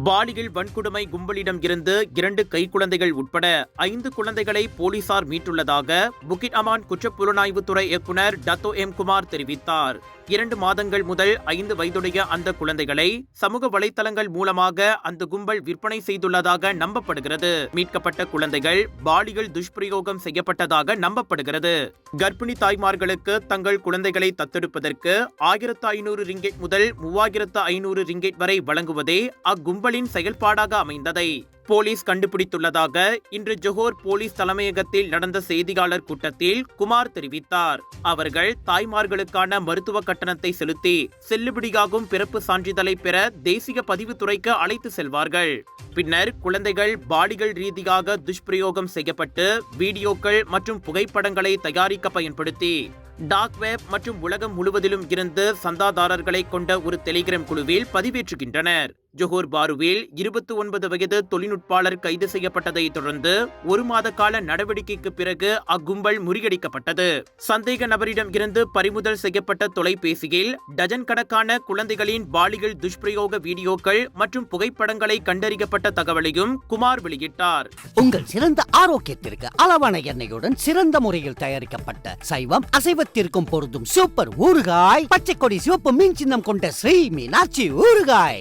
பாலியல் வன்கொடுமை கும்பலிடம் இருந்து 2 கைக்குழந்தைகள் உட்பட 5 குழந்தைகளை போலீசார் மீட்டுள்ளதாக புக்கிட் அமான் குற்றப்புலனாய்வுத்துறை இயக்குநர் டத்தோ எம் குமார் தெரிவித்தார். 2 மாதங்கள் முதல் 5 வயதுடைய அந்த குழந்தைகளை சமூக வலைதளங்கள் மூலமாக அந்த கும்பல் விற்பனை செய்துள்ளதாக நம்பப்படுகிறது. மீட்கப்பட்ட குழந்தைகள் பாலியல் துஷ்பிரயோகம் செய்யப்பட்டதாக நம்பப்படுகிறது. கர்ப்பிணி தாய்மார்களுக்கு தங்கள் குழந்தைகளை தத்தெடுப்பதற்கு 1500 ரிங்கெட் முதல் 3500 ரிங்கெட் வரை வழங்குவதே அக்கும்பலின் செயல்பாடாக அமைந்ததை போலீஸ் கண்டுபிடித்துள்ளதாக இன்று ஜொஹோர் போலீஸ் தலைமையகத்தில் நடந்த செய்தியாளர் கூட்டத்தில் குமார் தெரிவித்தார். அவர்கள் தாய்மார்களுக்கான மருத்துவ கட்டணத்தை செலுத்தி செல்லுபடியாகும் பிறப்பு சான்றிதழை பெற தேசிய பதிவுத்துறைக்கு அழைத்து செல்வார்கள். பின்னர் குழந்தைகள் பாலியல் ரீதியாக துஷ்பிரயோகம் செய்யப்பட்டு வீடியோக்கள் மற்றும் புகைப்படங்களை தயாரிக்க பயன்படுத்தி டார்க் வெப் மற்றும் உலகம் முழுவதிலும் இருந்து சந்தாதாரர்களை கொண்ட ஒரு டெலிகிராம் குழுவில் பதிவேற்றுகின்றனர். ஜொஹோர் பாருவில் 29 வயது தொழில்நுட்பாளர் கைது செய்யப்பட்டதை தொடர்ந்து 1 மாத கால நடவடிக்கைக்கு பிறகு அக்கும்பல் முறியடிக்கப்பட்டது. சந்தேக நபரிடம் இருந்து பறிமுதல் செய்யப்பட்ட தொலைபேசியில் டஜன் கணக்கான குழந்தைகளின் பாலியல் துஷ்பிரயோக வீடியோக்கள் மற்றும் புகைப்படங்களை கண்டறியப்பட்ட தகவலையும் குமார் வெளியிட்டார். உங்கள் சிறந்த ஆரோக்கியத்திற்கு அளவான எண்ணெயுடன் சிறந்த முறையில் தயாரிக்கப்பட்ட சைவம் அசைவத்திற்கும் பொருந்தும் சூப்பர் ஊறுகாய், பச்சை கொடி சிவப்பு மீன் சின்னம் கொண்ட ஸ்ரீ மீனாட்சி ஊறுகாய்.